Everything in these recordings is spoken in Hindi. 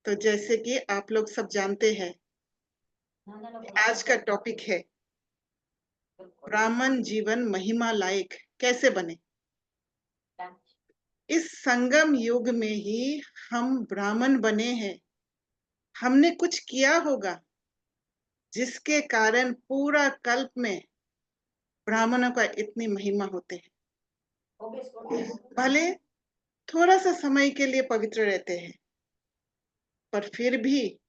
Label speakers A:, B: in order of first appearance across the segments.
A: तो जैसे कि आप लोग सब जानते हैं, आज का टॉपिक है ब्राह्मण जीवन महिमा लायक कैसे बने। इस संगम युग में ही हम ब्राह्मण बने हैं। हमने कुछ किया होगा जिसके कारण पूरा कल्प में ब्राह्मणों का इतनी महिमा होते हैं। भले थोड़ा सा समय के लिए पवित्र रहते हैं, पर फिर भी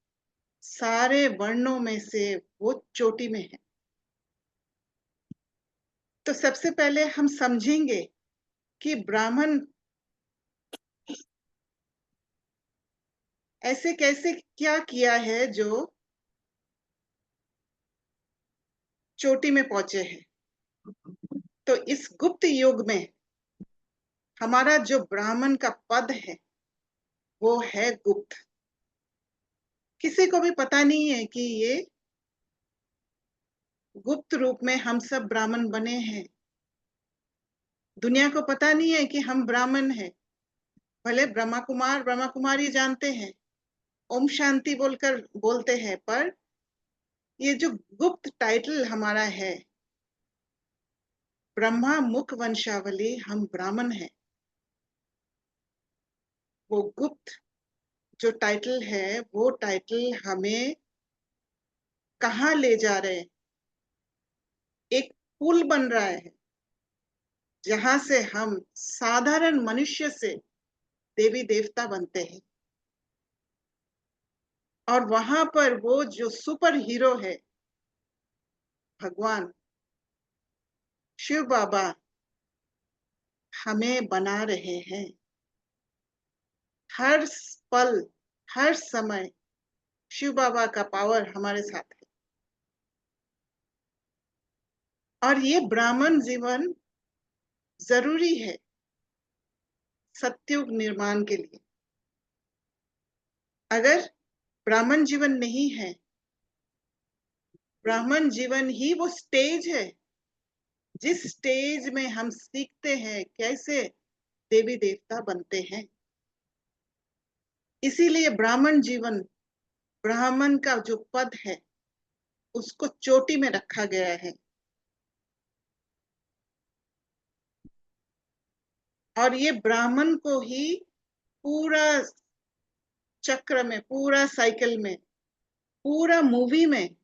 A: सारे वर्णों में से वो चोटी में है। तो सबसे पहले हम समझेंगे कि ब्राह्मण ऐसे कैसे क्या किया है जो चोटी में पहुंचे हैं। तो इस गुप्त युग में हमारा जो ब्राह्मण का पद है वो है गुप्त। किसी को भी पता नहीं है कि ये गुप्त रूप में हम सब ब्राह्मण बने हैं। दुनिया को पता नहीं है कि हम ब्राह्मण हैं। भले ब्रह्मा कुमारी जानते हैं, ओम शांति बोलकर बोलते हैं, पर ये जो गुप्त टाइटल हमारा है, ब्रह्मा मुख वंशावली, हम ब्राह्मण हैं, वो गुप्त जो टाइटल है वो टाइटल हमें कहाँ ले जा रहे हैं। एक पुल बन रहा है जहां से हम साधारण मनुष्य से देवी देवता बनते हैं। और वहां पर वो जो सुपर हीरो है, भगवान शिव बाबा, हमें बना रहे हैं। हर पल, हर समय शिव बाबा का पावर हमारे साथ है। और ये ब्राह्मण जीवन जरूरी है सत्युग निर्माण के लिए। अगर ब्राह्मण जीवन नहीं है, ब्राह्मण जीवन ही वो स्टेज है जिस स्टेज में हम सीखते हैं कैसे देवी देवता बनते हैं। इसीलिए ब्राह्मण जीवन, ब्राह्मण का जो पद है उसको चोटी में रखा गया है। और ये ब्राह्मण को ही पूरा चक्र में, पूरा साइकिल में, पूरा मूवी में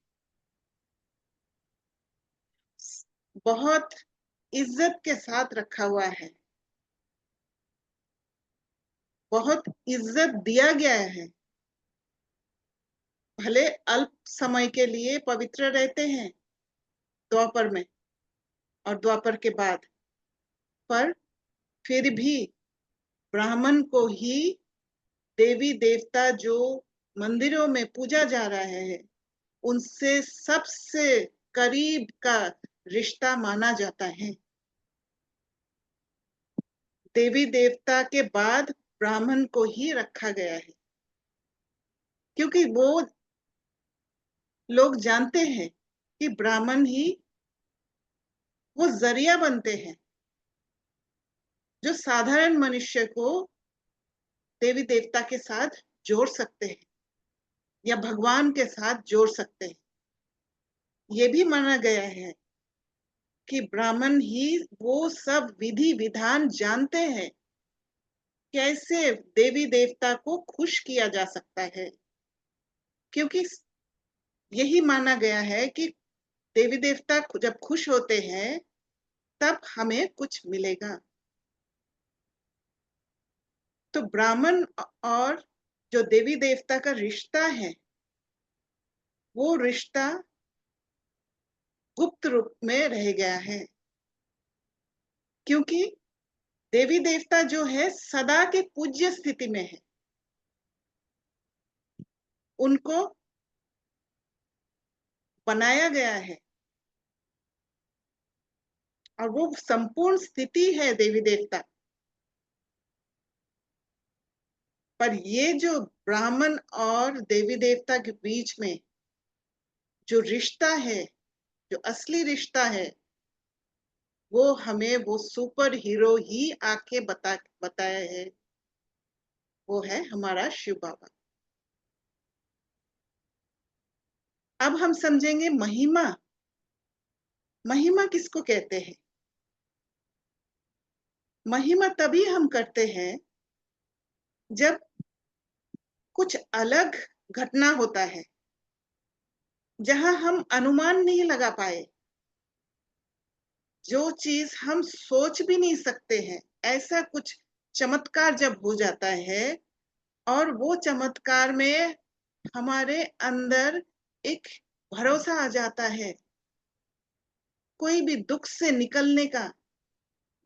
A: बहुत इज्जत के साथ रखा हुआ है, बहुत इज्जत दिया गया है। भले अल्प समय के लिए पवित्र रहते हैं द्वापर में और द्वापर के बाद, पर फिर भी ब्राह्मण को ही देवी देवता जो मंदिरों में पूजा जा रहा है उनसे सबसे करीब का रिश्ता माना जाता है। देवी देवता के बाद ब्राह्मण को ही रखा गया है, क्योंकि वो लोग जानते हैं कि ब्राह्मण ही वो जरिया बनते हैं जो साधारण मनुष्य को देवी देवता के साथ जोड़ सकते हैं या भगवान के साथ जोड़ सकते हैं। ये भी माना गया है कि ब्राह्मण ही वो सब विधि विधान जानते हैं कैसे देवी देवता को खुश किया जा सकता है। क्योंकि यही माना गया है कि देवी देवता जब खुश होते हैं तब हमें कुछ मिलेगा। तो ब्राह्मण और जो देवी देवता का रिश्ता है वो रिश्ता गुप्त रूप में रह गया है, क्योंकि देवी देवता जो है सदा के पूज्य स्थिति में है। उनको बनाया गया है और वो संपूर्ण स्थिति है देवी देवता। पर ये जो ब्राह्मण और देवी देवता के बीच में जो रिश्ता है, जो असली रिश्ता है, वो हमें वो सुपर हीरो ही आके बताया है। वो है हमारा शिव बाबा। अब हम समझेंगे महिमा। महिमा किसको कहते हैं? महिमा तभी हम करते हैं जब कुछ अलग घटना होता है, जहां हम अनुमान नहीं लगा पाए, जो चीज हम सोच भी नहीं सकते हैं, ऐसा कुछ चमत्कार जब हो जाता है और वो चमत्कार में हमारे अंदर एक भरोसा आ जाता है, कोई भी दुख से निकलने का,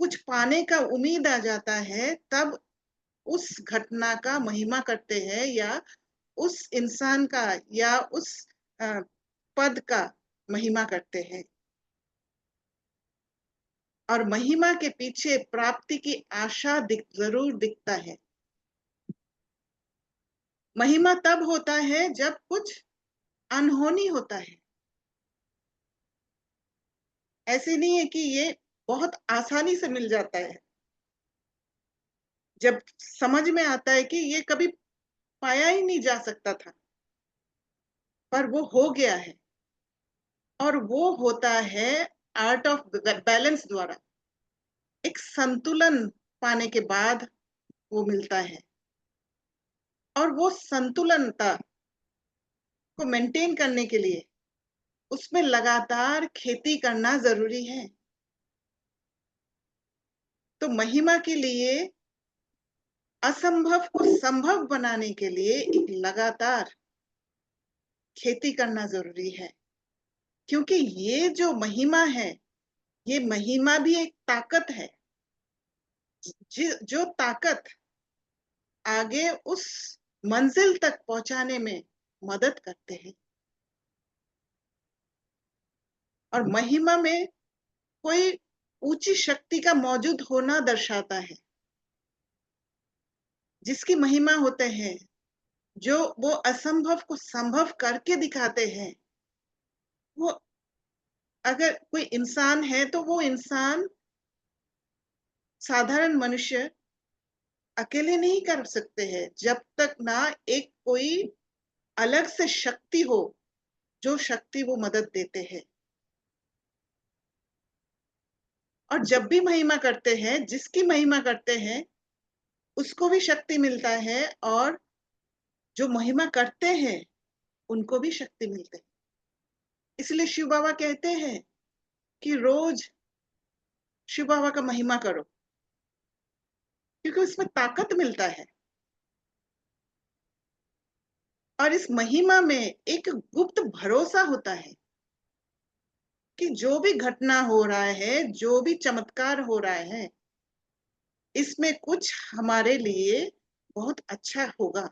A: कुछ पाने का उम्मीद आ जाता है, तब उस घटना का महिमा करते हैं, या उस इंसान का या उस अ, पद का महिमा करते हैं। और महिमा के पीछे प्राप्ति की आशा जरूर दिखता है। महिमा तब होता है जब कुछ अनहोनी होता है। ऐसे नहीं है कि ये बहुत आसानी से मिल जाता है, जब समझ में आता है कि ये कभी पाया ही नहीं जा सकता था, पर वो हो गया है। और वो होता है आर्ट ऑफ बैलेंस द्वारा, एक संतुलन पाने के बाद वो मिलता है। और वो संतुलनता को मेंटेन करने के लिए उसमें लगातार खेती करना जरूरी है। तो महिमा के लिए, असंभव को संभव बनाने के लिए एक लगातार खेती करना जरूरी है। क्योंकि ये जो महिमा है, ये महिमा भी एक ताकत है, जो ताकत आगे उस मंजिल तक पहुंचाने में मदद करते हैं। और महिमा में कोई ऊंची शक्ति का मौजूद होना दर्शाता है। जिसकी महिमा होते हैं, जो वो असंभव को संभव करके दिखाते हैं, वो अगर कोई इंसान है तो वो इंसान, साधारण मनुष्य अकेले नहीं कर सकते हैं, जब तक ना एक कोई अलग से शक्ति हो, जो शक्ति वो मदद देते हैं। और जब भी महिमा करते हैं, जिसकी महिमा करते हैं, उसको भी शक्ति मिलता है, और जो महिमा करते हैं उनको भी शक्ति मिलती है। इसलिए शिव बाबा कहते हैं कि रोज शिव बाबा का महिमा करो, क्योंकि उसमें ताकत मिलता है। और इस महिमा में एक गुप्त भरोसा होता है कि जो भी घटना हो रहा है, जो भी चमत्कार हो रहा है, इसमें कुछ हमारे लिए बहुत अच्छा होगा,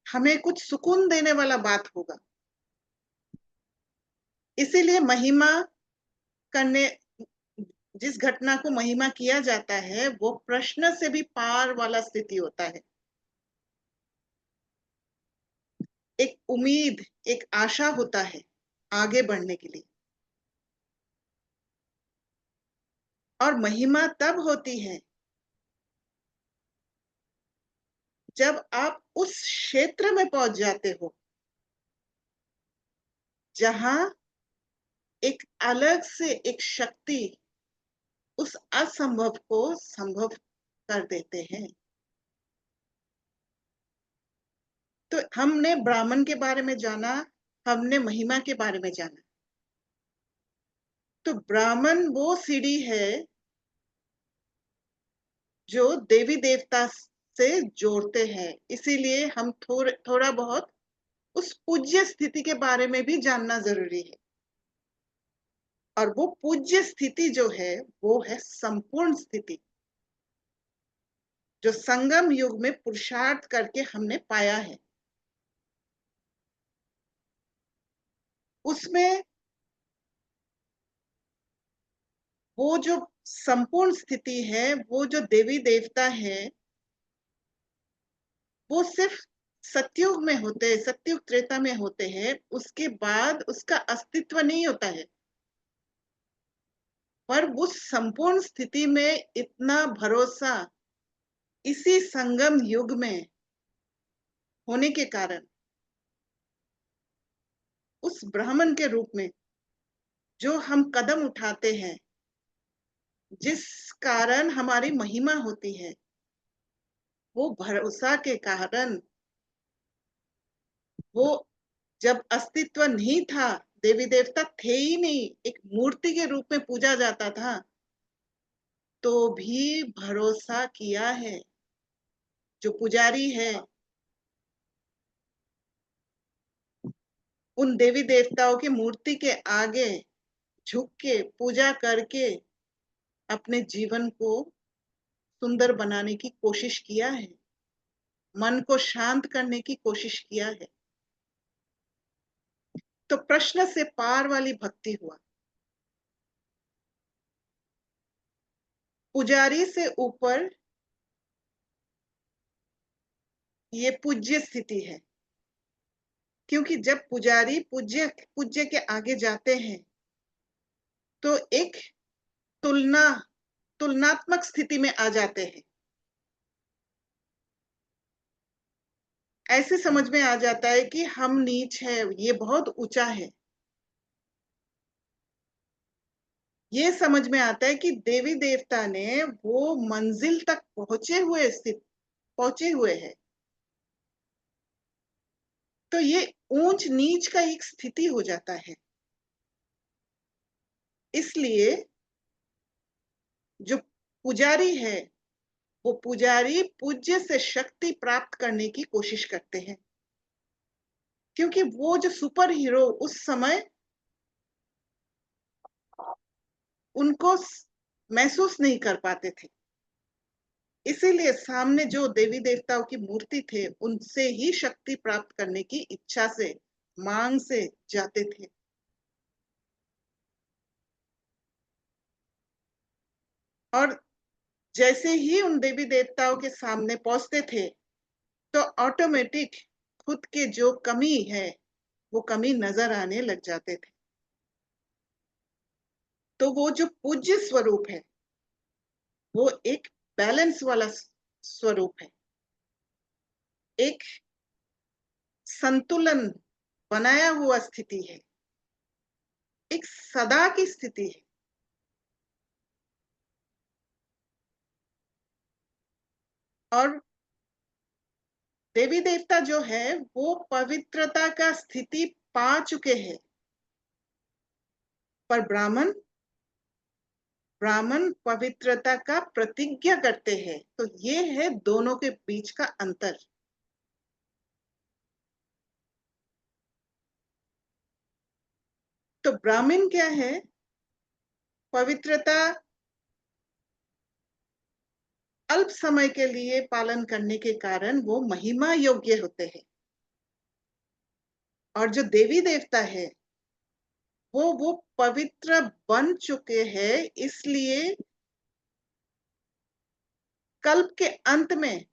A: हमें कुछ सुकून देने वाला बात होगा। इसीलिए महिमा करने, जिस घटना को महिमा किया जाता है, वो प्रश्न से भी पार वाला स्थिति होता है। एक उम्मीद, एक आशा होता है आगे बढ़ने के लिए। और महिमा तब होती है जब आप उस क्षेत्र में पहुंच जाते हो जहां एक अलग से एक शक्ति उस असंभव को संभव कर देते हैं। तो हमने ब्राह्मण के बारे में जाना, हमने महिमा के बारे में जाना। तो ब्राह्मण वो सीढ़ी है जो देवी देवता से जोड़ते हैं। इसीलिए हम थोड़ा बहुत उस पूज्य स्थिति के बारे में भी जानना जरूरी है। और वो पूज्य स्थिति जो है, वो है संपूर्ण स्थिति, जो संगम युग में पुरुषार्थ करके हमने पाया है। उसमें वो जो संपूर्ण स्थिति है, वो जो देवी देवता है, वो सिर्फ सतयुग में होते हैं, सतयुग त्रेता में होते हैं, उसके बाद उसका अस्तित्व नहीं होता है। पर उस संपूर्ण स्थिति में इतना भरोसा इसी संगम युग में होने के कारण उस ब्राह्मण के रूप में जो हम कदम उठाते हैं, जिस कारण हमारी महिमा होती है, वो भरोसा के कारण, वो जब अस्तित्व नहीं था, देवी देवता थे ही नहीं, एक मूर्ति के रूप में पूजा जाता था, तो भी भरोसा किया है। जो पुजारी है, उन देवी देवताओं की मूर्ति के आगे झुक के पूजा करके अपने जीवन को सुंदर बनाने की कोशिश किया है, मन को शांत करने की कोशिश किया है। तो प्रश्न से पार वाली भक्ति हुआ। पुजारी से ऊपर ये पूज्य स्थिति है, क्योंकि जब पुजारी पूज्य पूज्य के आगे जाते हैं तो एक तुलनात्मक स्थिति में आ जाते हैं। ऐसे समझ में आ जाता है कि हम नीच है, ये बहुत ऊंचा है। ये समझ में आता है कि देवी देवता ने वो मंजिल तक पहुंचे हुए हैं। तो ये ऊंच नीच का एक स्थिति हो जाता है। इसलिए जो पुजारी है, वो पुजारी पूज्य से शक्ति प्राप्त करने की कोशिश करते हैं, क्योंकि वो जो सुपर हीरो उस समय उनको महसूस नहीं कर पाते थे। इसीलिए सामने जो देवी देवताओं की मूर्ति थे, उनसे ही शक्ति प्राप्त करने की इच्छा से, मांग से जाते थे। और जैसे ही उन देवी देवताओं के सामने पहुंचते थे, तो ऑटोमेटिक खुद के जो कमी है, वो कमी नजर आने लग जाते थे। तो वो जो पूज्य स्वरूप है, वो एक बैलेंस वाला स्वरूप है, एक संतुलन बनाया हुआ स्थिति है, एक सदा की स्थिति है। और देवी देवता जो है, वो पवित्रता का स्थिति पा चुके हैं। पर ब्राह्मण ब्राह्मण पवित्रता का प्रतिज्ञा करते हैं। तो ये है दोनों के बीच का अंतर। तो ब्राह्मण क्या है? पवित्रता अल्प समय के लिए पालन करने के कारण वो महिमा योग्य होते हैं। और जो देवी देवता है, वो पवित्र बन चुके हैं, इसलिए कल्प के अंत में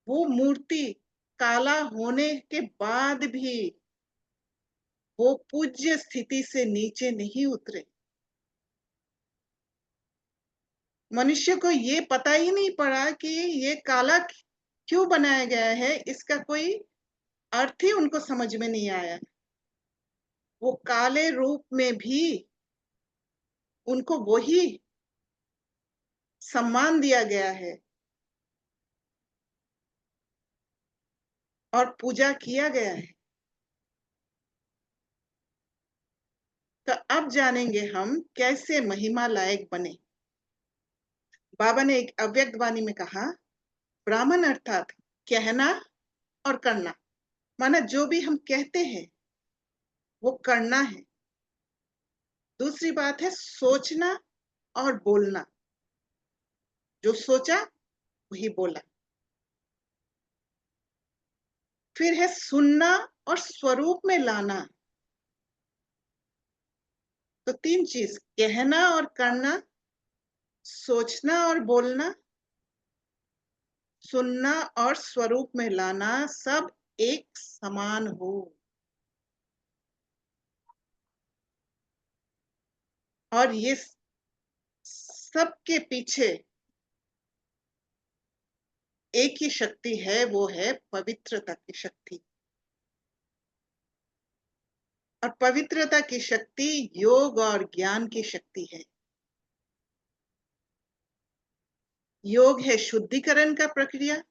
A: वो मूर्ति काला होने के बाद भी वो पूज्य स्थिति से नीचे नहीं उतरे। मनुष्य को ये पता ही नहीं पड़ा कि ये काला क्यों बनाया गया है, इसका कोई अर्थ ही उनको समझ में नहीं आया। वो काले रूप में भी उनको वही सम्मान दिया गया है और पूजा किया गया है। तो अब जानेंगे हम कैसे महिमा लायक बने। बाबा ने एक अव्यक्त वाणी में कहा, ब्राह्मण अर्थात कहना और करना। माना जो भी हम कहते हैं वो करना है। दूसरी बात है सोचना और बोलना। जो सोचा वही बोला। फिर है सुनना और स्वरूप में लाना। तो तीन चीज, कहना और करना, सोचना और बोलना, सुनना और स्वरूप में लाना, सब एक समान हो। और ये सबके पीछे एक ही शक्ति है, वो है पवित्रता की शक्ति। और पवित्रता की शक्ति योग और ज्ञान की शक्ति है। योग है शुद्धिकरण का प्रक्रिया,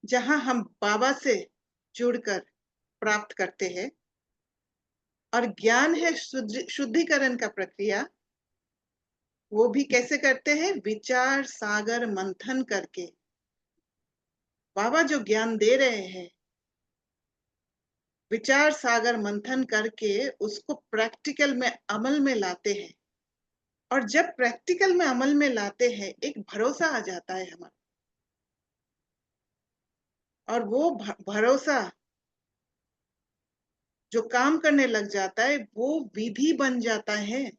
A: जहां हम बाबा से जुड़कर प्राप्त करते हैं, और ज्ञान है शुद्धिकरण का प्रक्रिया। वो भी कैसे करते हैं? विचार सागर मंथन करके। बाबा जो ज्ञान दे रहे हैं, विचार सागर मंथन करके उसको प्रैक्टिकल में अमल में लाते हैं। और जब प्रैक्टिकल में अमल में लाते हैं, एक भरोसा आ जाता है हमारा, और वो भरोसा जो काम करने लग जाता है, वो विधि बन जाता है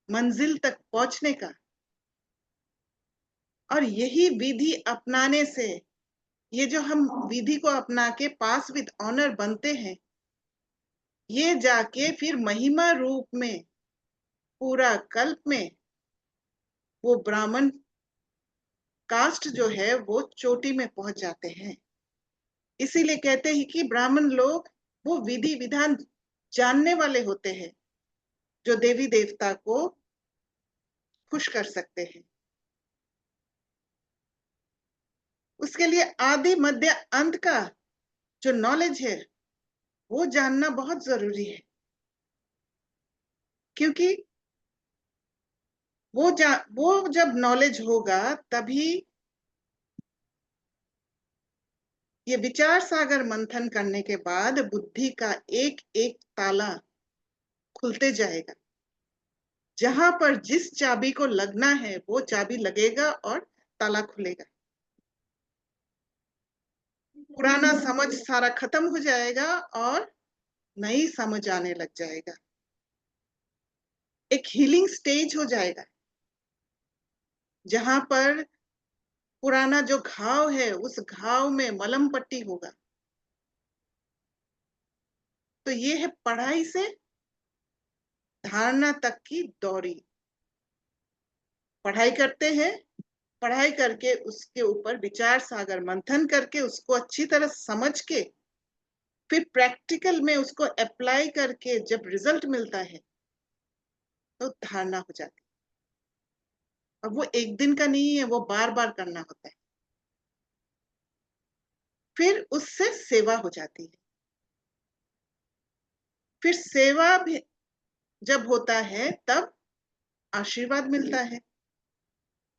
A: मंजिल तक पहुंचने का। और यही विधि अपनाने से, ये जो हम विधि को अपना के पास विद ऑनर बनते हैं, ये जाके फिर महिमा रूप में पूरा कल्प में वो ब्राह्मण कास्ट जो है वो चोटी में पहुंच जाते हैं। इसीलिए कहते हैं कि ब्राह्मण लोग वो विधि विधान जानने वाले होते हैं, जो देवी देवता को खुश कर सकते हैं। उसके लिए आदि मध्य अंत का जो नॉलेज है, वो जानना बहुत जरूरी है, क्योंकि वो जब नॉलेज होगा, तभी ये विचार सागर मंथन करने के बाद बुद्धि का एक एक ताला खुलते जाएगा। जहां पर जिस चाबी को लगना है, वो चाबी लगेगा और ताला खुलेगा। पुराना समझ सारा खत्म हो जाएगा और नई समझ आने लग जाएगा। एक हीलिंग स्टेज हो जाएगा, जहां पर पुराना जो घाव है, उस घाव में मलम पट्टी होगा। तो ये है पढ़ाई से धारणा तक की दौरी। पढ़ाई करते हैं, पढ़ाई करके उसके ऊपर विचार सागर मंथन करके उसको अच्छी तरह समझ के फिर प्रैक्टिकल में उसको अप्लाई करके जब रिजल्ट मिलता है, तो धारणा हो जाती है। और वो एक दिन का नहीं है, वो बार बार करना होता है। फिर उससे सेवा हो जाती है। फिर सेवा भी जब होता है, तब आशीर्वाद मिलता है,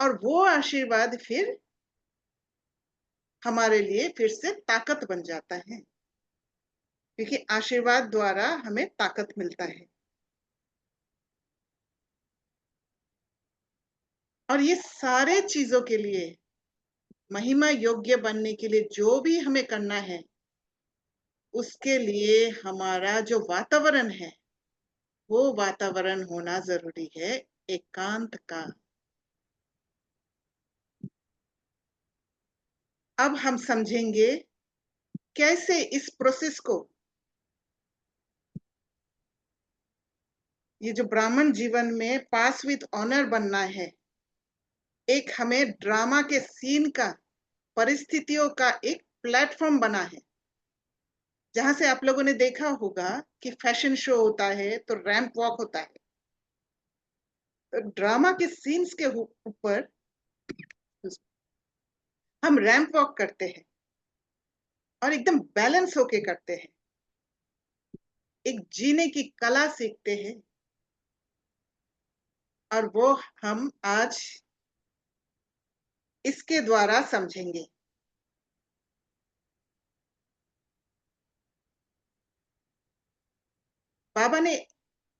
A: और वो आशीर्वाद फिर हमारे लिए फिर से ताकत बन जाता है, क्योंकि आशीर्वाद द्वारा हमें ताकत मिलता है। और ये सारे चीजों के लिए, महिमा योग्य बनने के लिए जो भी हमें करना है, उसके लिए हमारा जो वातावरण है, वो वातावरण होना जरूरी है, एकांत का। अब हम समझेंगे कैसे इस प्रोसेस को, ये जो ब्राह्मण जीवन में पास विद ऑनर बनना है, एक हमें ड्रामा के सीन का, परिस्थितियों का एक प्लेटफॉर्म बना है। जहां से आप लोगों ने देखा होगा कि फैशन शो होता है तो रैंप वॉक होता है। तो ड्रामा के सीन्स के ऊपर हम रैंप वॉक करते हैं, और एकदम बैलेंस होके करते हैं, एक जीने की कला सीखते हैं। और वो हम आज इसके द्वारा समझेंगे। बाबा ने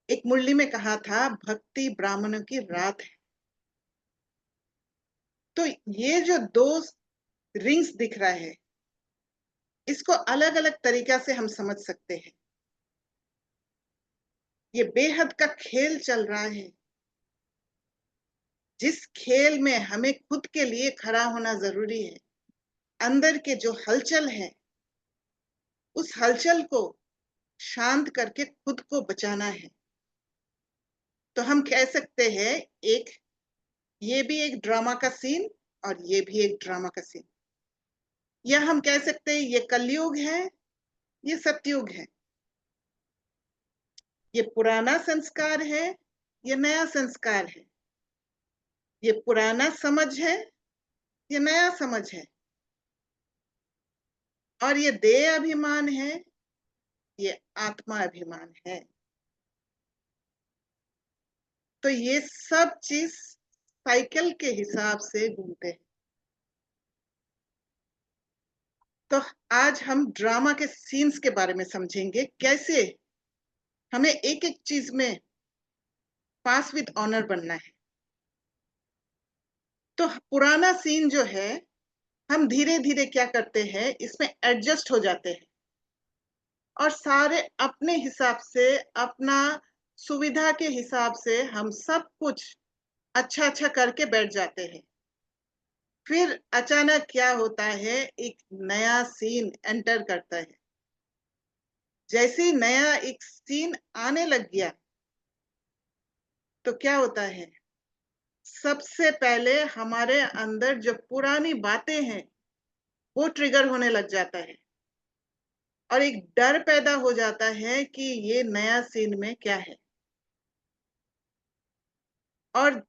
A: एक मुरली में कहा था, भक्ति ब्राह्मणों की रात है। तो ये जो दो रिंग्स दिख रहा है, इसको अलग अलग तरीका से हम समझ सकते हैं। ये बेहद का खेल चल रहा है, जिस खेल में हमें खुद के लिए खड़ा होना जरूरी है। अंदर के जो हलचल है, उस हलचल को शांत करके खुद को बचाना है। तो हम कह सकते हैं, एक ये भी एक ड्रामा का सीन, और ये भी एक ड्रामा का सीन। या हम कह सकते हैं, ये कलयुग है, ये सतयुग है। ये पुराना संस्कार है, ये नया संस्कार है। ये पुराना समझ है, ये नया समझ है। और ये देह अभिमान है, ये आत्मा अभिमान है। तो ये सब चीज साइकिल के हिसाब से घूमते हैं। तो आज हम ड्रामा के सीन्स के बारे में समझेंगे, कैसे हमें एक एक चीज में पास विद ऑनर बनना है। तो पुराना सीन जो है, हम धीरे धीरे क्या करते हैं, इसमें एडजस्ट हो जाते हैं और सारे अपने हिसाब से, अपना सुविधा के हिसाब से हम सब कुछ अच्छा अच्छा करके बैठ जाते हैं। फिर अचानक क्या होता है, एक नया सीन एंटर करता है। जैसे ही नया एक सीन आने लग गया, तो क्या होता है, सबसे पहले हमारे अंदर जो पुरानी बातें हैं वो ट्रिगर होने लग जाता है और एक डर पैदा हो जाता है कि ये नया सीन में क्या है। और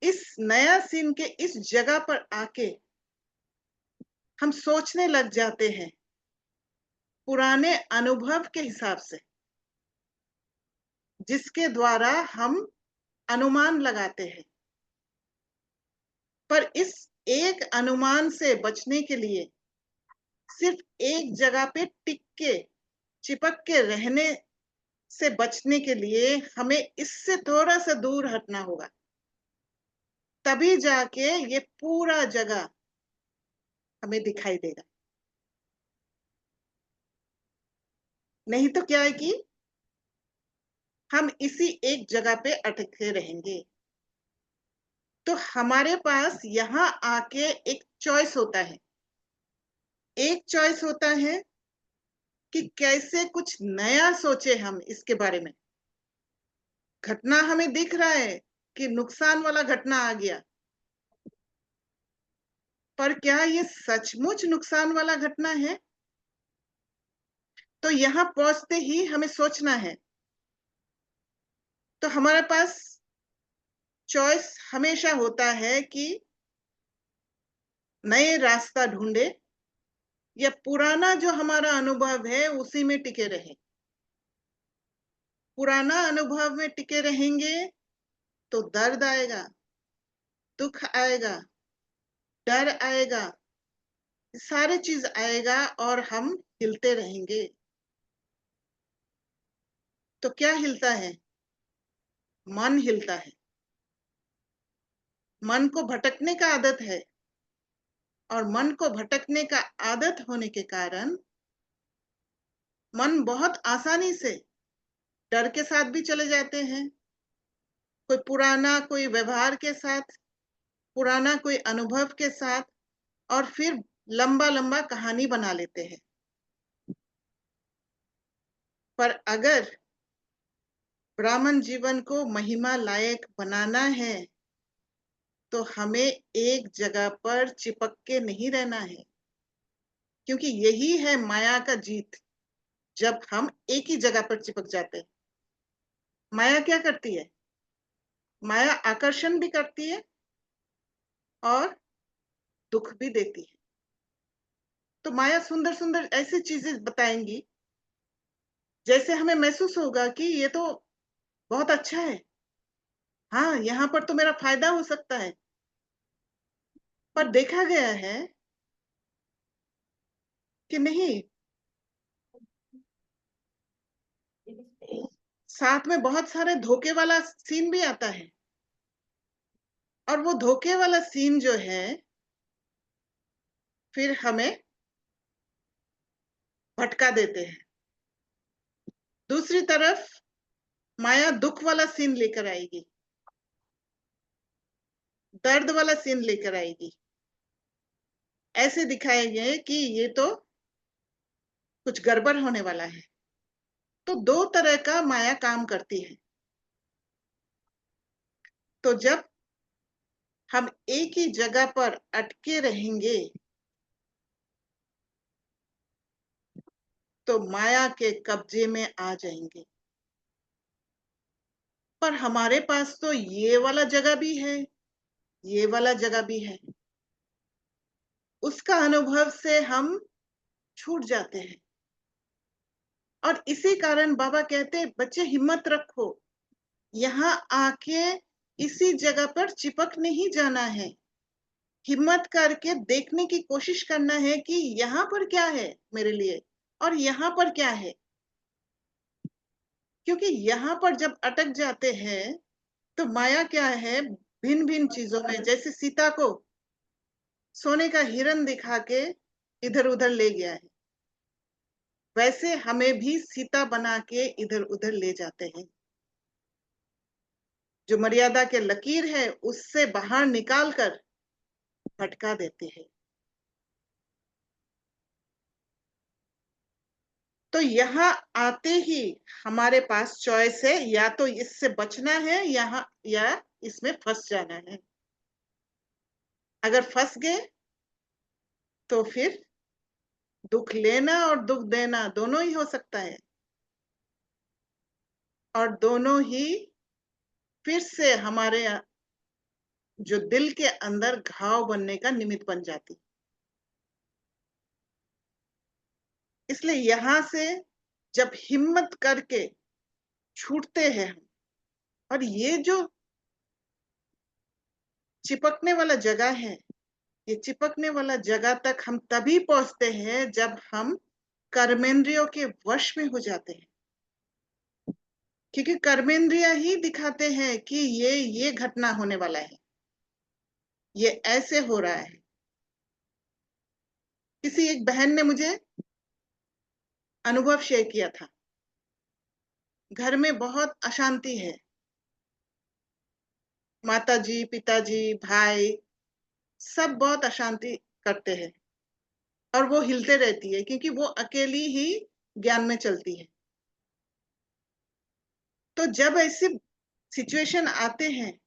A: इस नया सीन के इस जगह पर आके हम सोचने लग जाते हैं पुराने अनुभव के हिसाब से, जिसके द्वारा हम अनुमान लगाते हैं। पर इस एक अनुमान से बचने के लिए, सिर्फ एक जगह पे टिक के चिपक के रहने से बचने के लिए हमें इससे थोड़ा सा दूर हटना होगा। तभी जाके ये पूरा जगह हमें दिखाई देगा। नहीं तो क्या है कि हम इसी एक जगह पे अटके रहेंगे। तो हमारे पास यहाँ आके एक चॉइस होता है। एक चॉइस होता है कि कैसे कुछ नया सोचे हम इसके बारे में। घटना हमें दिख रहा है कि नुकसान वाला घटना आ गया, पर क्या ये सचमुच नुकसान वाला घटना है? तो यहाँ पहुंचते ही हमें सोचना है। तो हमारे पास चॉइस हमेशा होता है कि नए रास्ता ढूंढे या पुराना जो हमारा अनुभव है उसी में टिके रहे। पुराना अनुभव में टिके रहेंगे तो दर्द आएगा, दुख आएगा, डर आएगा, सारे चीज आएगा और हम हिलते रहेंगे। तो क्या हिलता है? मन हिलता है। मन को भटकने का आदत है और मन को भटकने का आदत होने के कारण मन बहुत आसानी से डर के साथ भी चले जाते हैं, कोई पुराना कोई व्यवहार के साथ, पुराना कोई अनुभव के साथ, और फिर लंबा लंबा कहानी बना लेते हैं। पर अगर ब्राह्मण जीवन को महिमा लायक बनाना है तो हमें एक जगह पर चिपक के नहीं रहना है, क्योंकि यही है माया का जीत। जब हम एक ही जगह पर चिपक जाते हैं, माया क्या करती है? माया आकर्षण भी करती है और दुख भी देती है। तो माया सुंदर सुंदर ऐसी चीजें बताएंगी जैसे हमें महसूस होगा कि ये तो बहुत अच्छा है, हाँ यहाँ पर तो मेरा फायदा हो सकता है। पर देखा गया है कि नहीं, साथ में बहुत सारे धोखे वाला सीन भी आता है। और वो धोखे वाला सीन जो है, फिर हमें भटका देते हैं। दूसरी तरफ माया दुख वाला सीन लेकर आएगी, दर्द वाला सीन लेकर आएगी, ऐसे दिखाएंगे कि ये तो कुछ गड़बड़ होने वाला है। तो दो तरह का माया काम करती है। तो जब हम एक ही जगह पर अटके रहेंगे तो माया के कब्जे में आ जाएंगे। पर हमारे पास तो ये वाला जगह भी है, ये वाला जगह भी है। उसका अनुभव से हम छूट जाते हैं। और इसी कारण बाबा कहते हैं, बच्चे हिम्मत रखो, यहाँ आके इसी जगह पर चिपक नहीं जाना है। हिम्मत करके देखने की कोशिश करना है कि यहाँ पर क्या है मेरे लिए और यहाँ पर क्या है। क्योंकि यहाँ पर जब अटक जाते हैं तो माया क्या है, भिन्न भिन्न चीजों में, जैसे सीता को सोने का हिरण दिखा के इधर उधर ले गया है, वैसे हमें भी सीता बना के इधर उधर ले जाते हैं। जो मर्यादा के लकीर है उससे बाहर निकाल कर भटका देते हैं। तो यहाँ आते ही हमारे पास चॉइस है, या तो इससे बचना है यहाँ, या इसमें फंस जाना है। अगर फंस गए तो फिर दुख लेना और दुख देना दोनों ही हो सकता है, और दोनों ही फिर से हमारे जो दिल के अंदर घाव बनने का निमित्त बन जाती। इसलिए यहां से जब हिम्मत करके छूटते हैं हम, और ये जो चिपकने वाला जगह है, ये चिपकने वाला जगह तक हम तभी पहुंचते हैं जब हम कर्मेंद्रियों के वश में हो जाते हैं। क्योंकि कर्मेंद्रिय ही दिखाते हैं कि ये घटना होने वाला है, ये ऐसे हो रहा है। किसी एक बहन ने मुझे अनुभव शेयर किया था। घर में बहुत अशांति है, माताजी, पिताजी, भाई सब बहुत अशांति करते हैं, और वो हिलते रहती है क्योंकि वो अकेली ही ज्ञान में चलती है। तो जब ऐसे सिचुएशन आते हैं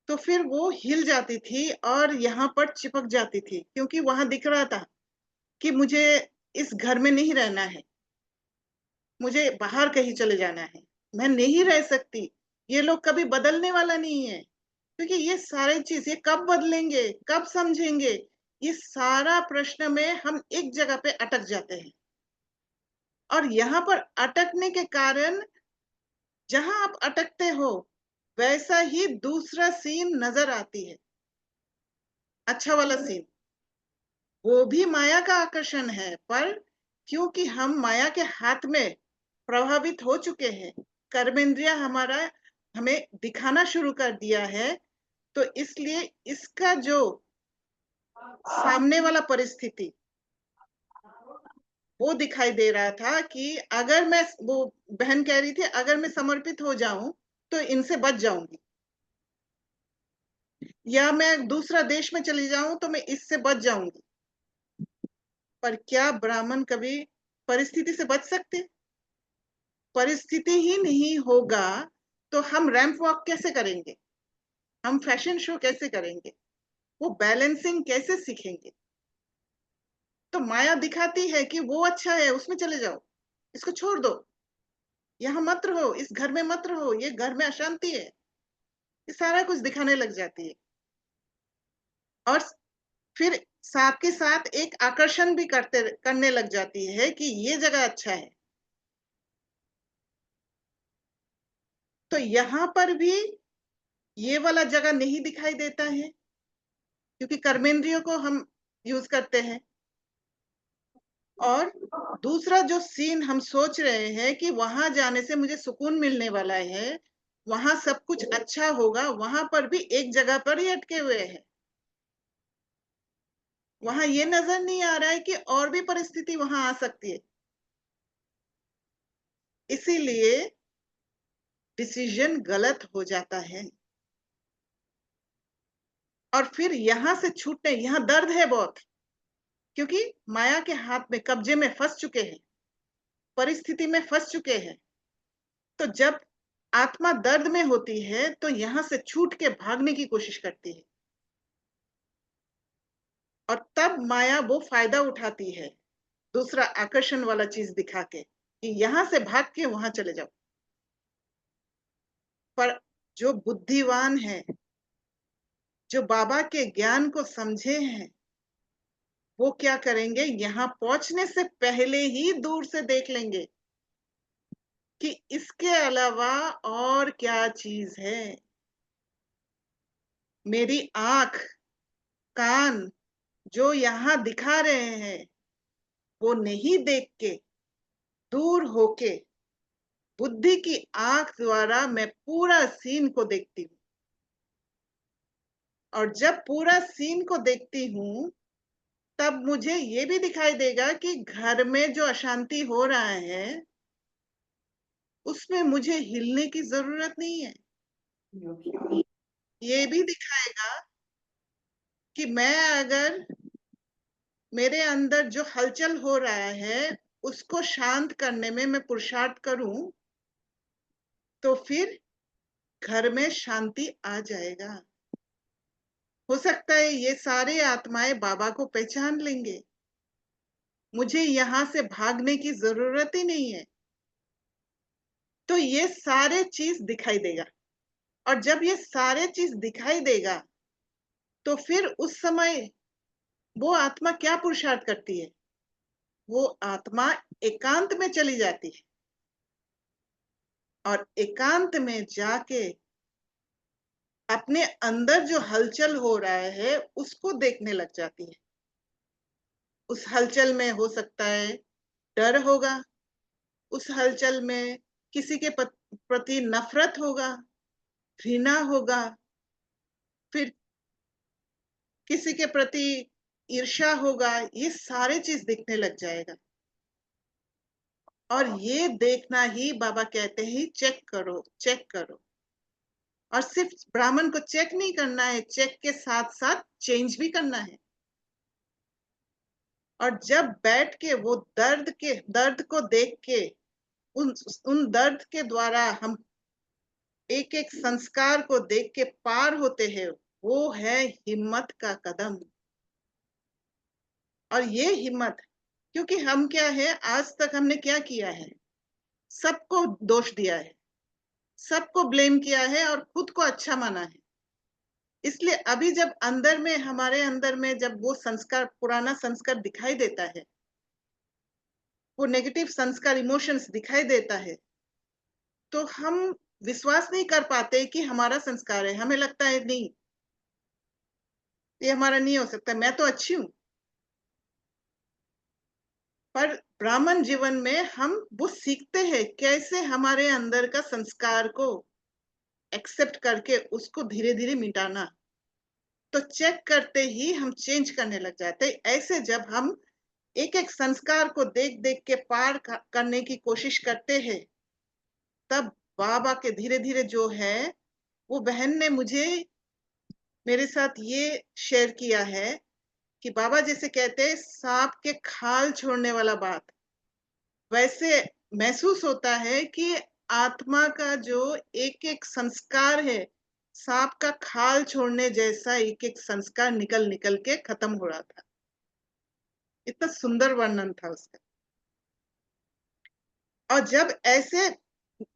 A: तो फिर वो हिल जाती थी और यहाँ पर चिपक जाती थी, क्योंकि वहां दिख रहा था कि मुझे इस घर में नहीं रहना है, मुझे बाहर कहीं चले जाना है, मैं नहीं रह सकती। ये लोग कभी बदलने वाला नहीं है, क्योंकि ये सारे चीज ये कब बदलेंगे, कब समझेंगे, ये सारा प्रश्न में हम एक जगह पे अटक जाते हैं। और यहाँ पर अटकने के कारण, जहां आप अटकते हो वैसा ही दूसरा सीन नजर आती है, अच्छा वाला सीन। वो भी माया का आकर्षण है, पर क्योंकि हम माया के हाथ में प्रभावित हो चुके हैं, कर्मेंद्रिया हमारा हमें दिखाना शुरू कर दिया है, तो इसलिए इसका जो सामने वाला परिस्थिति वो दिखाई दे रहा था कि अगर मैं, वो बहन कह रही थी, अगर मैं समर्पित हो जाऊं तो इनसे बच जाऊंगी, या मैं दूसरा देश में चली जाऊं तो मैं इससे बच जाऊंगी। पर क्या ब्राह्मण कभी परिस्थिति से बच सकते? परिस्थिति ही नहीं होगा तो हम रैंप वॉक कैसे करेंगे, हम फैशन शो कैसे करेंगे, वो बैलेंसिंग कैसे सीखेंगे? तो माया दिखाती है कि वो अच्छा है, उसमें चले जाओ, इसको छोड़ दो, यहाँ मत रहो, इस घर में मत रहो, ये घर में अशांति है, ये सारा कुछ दिखाने लग जाती है। और फिर साथ के साथ एक आकर्षण भी करने लग जाती है कि ये जगह अच्छा है। तो यहाँ पर भी ये वाला जगह नहीं दिखाई देता है, क्योंकि कर्मेंद्रियों को हम यूज करते हैं। और दूसरा जो सीन हम सोच रहे हैं कि वहां जाने से मुझे सुकून मिलने वाला है, वहां सब कुछ अच्छा होगा, वहां पर भी एक जगह पर ही अटके हुए हैं। वहां ये नजर नहीं आ रहा है कि और भी परिस्थिति वहां आ सकती है। इसीलिए डिसीजन गलत हो जाता है। और फिर यहां से छूटने, यहाँ दर्द है बहुत, क्योंकि माया के हाथ में, कब्जे में फंस चुके हैं, परिस्थिति में फंस चुके हैं। तो जब आत्मा दर्द में होती है तो यहां से छूट के भागने की कोशिश करती है, और तब माया वो फायदा उठाती है दूसरा आकर्षण वाला चीज दिखा के कि यहां से भाग के वहां चले जाओ। पर जो बुद्धिवान है, जो बाबा के ज्ञान को समझे हैं, वो क्या करेंगे, यहाँ पहुंचने से पहले ही दूर से देख लेंगे कि इसके अलावा और क्या चीज है। मेरी आंख, कान जो यहाँ दिखा रहे हैं, वो नहीं देख के, दूर होके बुद्धि की आंख द्वारा मैं पूरा सीन को देखती हूँ। और जब पूरा सीन को देखती हूँ, तब मुझे ये भी दिखाई देगा कि घर में जो अशांति हो रहा है, उसमें मुझे हिलने की जरूरत नहीं है। ये भी दिखाएगा कि मैं अगर मेरे अंदर जो हलचल हो रहा है, उसको शांत करने में मैं पुरुषार्थ करूं, तो फिर घर में शांति आ जाएगा। हो सकता है ये सारे आत्माएं बाबा को पहचान लेंगे, मुझे यहां से भागने की जरूरत ही नहीं है। तो ये सारे चीज दिखाई देगा। और जब ये सारे चीज दिखाई देगा, तो फिर उस समय वो आत्मा क्या पुरुषार्थ करती है? वो आत्मा एकांत में चली जाती है और एकांत में जाके अपने अंदर जो हलचल हो रहा है, उसको देखने लग जाती है। उस हलचल में हो सकता है डर होगा, उस हलचल में किसी के प्रति नफरत होगा, घृणा होगा, फिर किसी के प्रति ईर्ष्या होगा। ये सारे चीज दिखने लग जाएगा। और ये देखना ही बाबा कहते हैं चेक करो, चेक करो। और सिर्फ ब्राह्मण को चेक नहीं करना है, चेक के साथ साथ चेंज भी करना है। और जब बैठ के वो दर्द को देख के उन दर्द के द्वारा हम एक एक संस्कार को देख के पार होते हैं, वो है हिम्मत का कदम। और ये हिम्मत, क्योंकि हम क्या है, आज तक हमने क्या किया है, सबको दोष दिया है, सबको ब्लेम किया है और खुद को अच्छा माना है। इसलिए अभी जब अंदर में, हमारे अंदर में जब वो संस्कार, पुराना संस्कार दिखाई देता है, वो नेगेटिव संस्कार, इमोशंस दिखाई देता है, तो हम विश्वास नहीं कर पाते कि हमारा संस्कार है। हमें लगता है नहीं, ये हमारा नहीं हो सकता, मैं तो अच्छी हूं। पर ब्राह्मण जीवन में हम वो सीखते हैं कैसे हमारे अंदर का संस्कार को एक्सेप्ट करके उसको धीरे धीरे मिटाना। तो चेक करते ही हम चेंज करने लग जाते। ऐसे जब हम एक एक संस्कार को देख देख के पार करने की कोशिश करते हैं, तब बाबा के धीरे धीरे जो है, वो बहन ने मुझे, मेरे साथ ये शेयर किया है कि बाबा जैसे कहते हैं सांप के खाल छोड़ने वाला बात, वैसे महसूस होता है कि आत्मा का जो एक एक संस्कार है, सांप का खाल छोड़ने जैसा एक एक संस्कार निकल निकल के खत्म हो रहा था। इतना सुंदर वर्णन था उसका। और जब ऐसे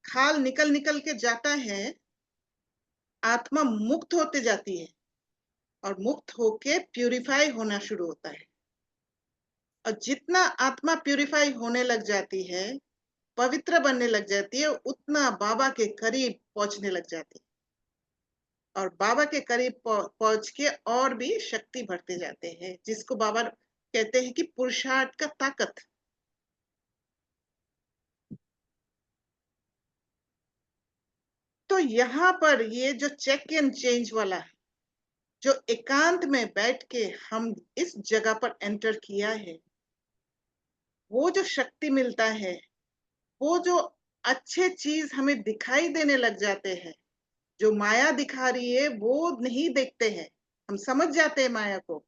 A: खाल निकल निकल के जाता है, आत्मा मुक्त होते जाती है और मुक्त होके प्यूरिफाई होना शुरू होता है। और जितना आत्मा प्यूरिफाई होने लग जाती है, पवित्र बनने लग जाती है, उतना बाबा के करीब पहुंचने लग जाती है। और बाबा के करीब पहुंच के और भी शक्ति बढ़ते जाते हैं, जिसको बाबा कहते हैं कि पुरुषार्थ का ताकत। तो यहाँ पर ये जो चेक एंड चेंज वाला है, जो एकांत में बैठ के हम इस जगह पर एंटर किया है, वो जो शक्ति मिलता है, वो जो अच्छे चीज हमें दिखाई देने लग जाते हैं। जो माया दिखा रही है वो नहीं देखते हैं, हम समझ जाते हैं माया को।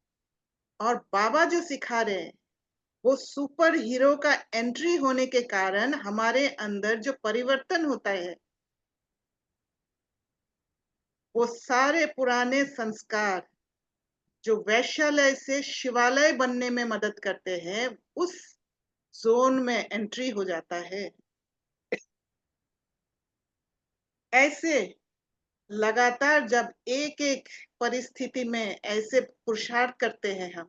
A: और बाबा जो सिखा रहे हैं, वो सुपर हीरो का एंट्री होने के कारण हमारे अंदर जो परिवर्तन होता है, वो सारे पुराने संस्कार जो वैश्यालय से शिवालय बनने में मदद करते हैं, उस जोन में एंट्री हो जाता है। ऐसे लगातार जब एक एक परिस्थिति में ऐसे पुरुषार्थ करते हैं हम,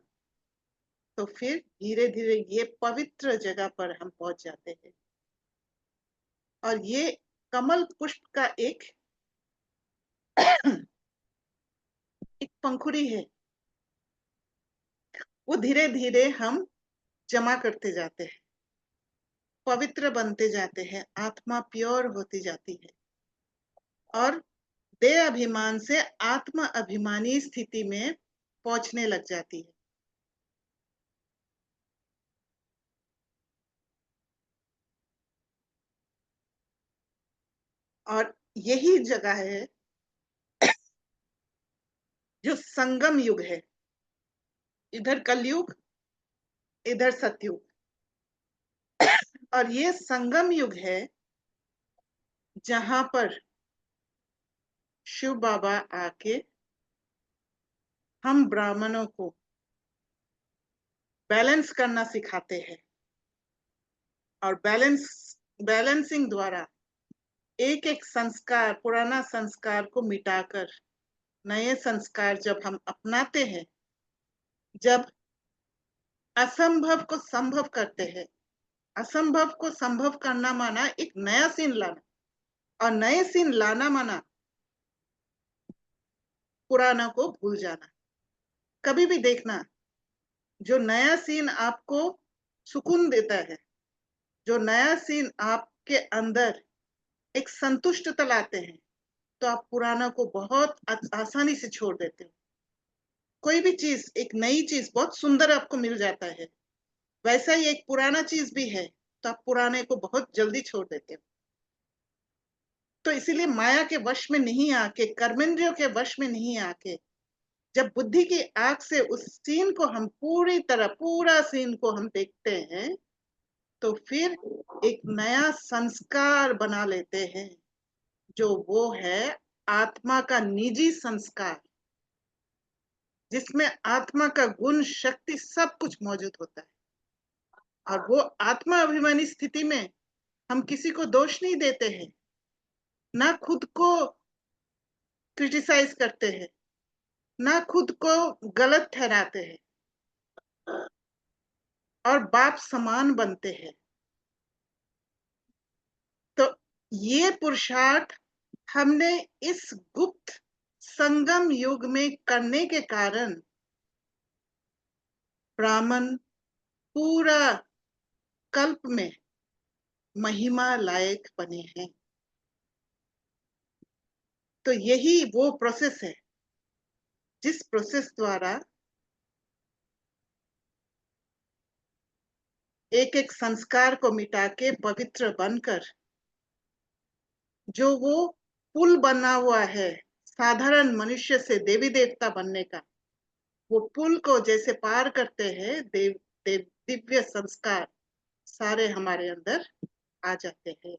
A: तो फिर धीरे धीरे ये पवित्र जगह पर हम पहुंच जाते हैं। और ये कमल पुष्प का एक एक पंखुड़ी है, वो धीरे धीरे हम जमा करते जाते हैं, पवित्र बनते जाते हैं, आत्मा प्योर होती जाती है और देह अभिमान से आत्मा अभिमानी स्थिति में पहुंचने लग जाती है। और यही जगह है जो संगम युग है, इधर कलयुग, इधर सतयुग। और ये संगम युग है जहां पर शिव बाबा आके हम ब्राह्मणों को बैलेंस करना सिखाते हैं और बैलेंसिंग द्वारा एक एक संस्कार, पुराना संस्कार को मिटाकर नए संस्कार जब हम अपनाते हैं, जब असंभव को संभव करते हैं, असंभव को संभव करना माना एक नया सीन लाना, और नए सीन लाना माना पुराना को भूल जाना। कभी भी देखना, जो नया सीन आपको सुकून देता है, जो नया सीन आपके अंदर एक संतुष्टता लाते हैं, तो आप पुराना को बहुत आसानी से छोड़ देते हो। कोई भी चीज, एक नई चीज बहुत सुंदर आपको मिल जाता है, वैसा ही एक पुराना चीज भी है, तो आप पुराने को बहुत जल्दी छोड़ देते हो। तो इसीलिए माया के वश में नहीं आके, कर्मेंद्रियों के वश में नहीं आके, जब बुद्धि की आंख से उस सीन को हम पूरी तरह, पूरा सीन को हम देखते हैं, तो फिर एक नया संस्कार बना लेते हैं, जो वो है आत्मा का निजी संस्कार, जिसमें आत्मा का गुण, शक्ति, सब कुछ मौजूद होता है। और वो आत्मा अभिमानी स्थिति में हम किसी को दोष नहीं देते हैं, ना खुद को क्रिटिसाइज करते हैं, ना खुद को गलत ठहराते हैं, और बाप समान बनते हैं। तो ये पुरुषार्थ हमने इस गुप्त संगम युग में करने के कारण ब्राह्मण पूरा कल्प में महिमा लायक बने हैं। तो यही वो प्रोसेस है जिस प्रोसेस द्वारा एक एक संस्कार को मिटा के पवित्र बनकर, जो वो पुल बना हुआ है साधारण मनुष्य से देवी देवता बनने का, वो पुल को जैसे पार करते हैं, दिव्य संस्कार सारे हमारे अंदर आ जाते हैं।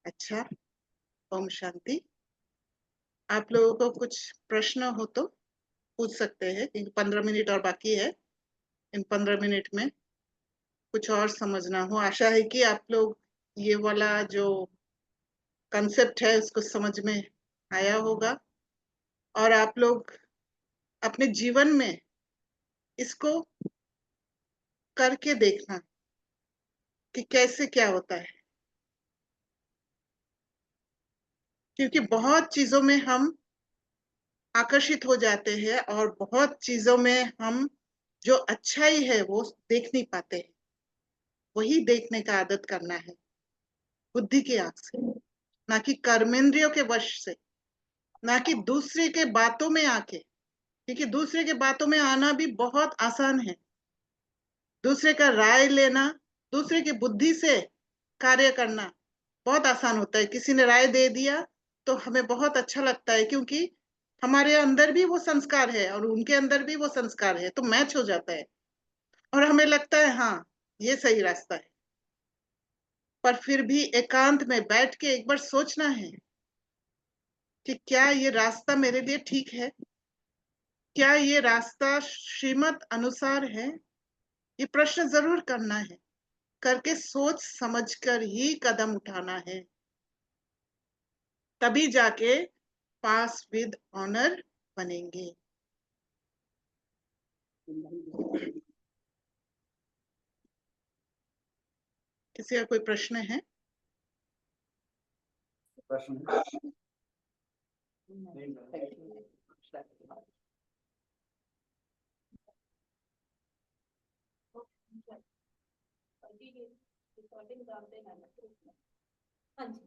A: अच्छा, ओम शांति। आप लोगों को कुछ प्रश्न हो तो पूछ सकते हैं, क्योंकि 15 मिनट और बाकी है। इन 15 मिनट में कुछ और समझना हो, आशा है कि आप लोग ये वाला जो कंसेप्ट है उसको समझ में आया होगा, और आप लोग अपने जीवन में इसको करके देखना कि कैसे क्या होता है। क्योंकि बहुत चीजों में हम आकर्षित हो जाते हैं और बहुत चीजों में हम जो अच्छाई है वो देख नहीं पाते हैं। वही देखने का आदत करना है, बुद्धि की आंख से, ना कि कर्मेंद्रियों के वश से, ना कि दूसरे के बातों में आके। क्योंकि दूसरे के बातों में आना भी बहुत आसान है, दूसरे का राय लेना, दूसरे की बुद्धि से कार्य करना बहुत आसान होता है। किसी ने राय दे दिया तो हमें बहुत अच्छा लगता है, क्योंकि हमारे अंदर भी वो संस्कार है और उनके अंदर भी वो संस्कार है, तो मैच हो जाता है और हमें लगता है हाँ ये सही रास्ता है। पर फिर भी एकांत में बैठ के एक बार सोचना है कि क्या ये रास्ता मेरे लिए ठीक है, क्या ये रास्ता श्रीमत अनुसार है? ये प्रश्न जरूर करना है, करके सोच समझकर ही कदम उठाना है, तभी जाके पास विद ऑनर बनेंगे। किसी का कोई प्रश्न है?
B: प्रश्न हाँ जी।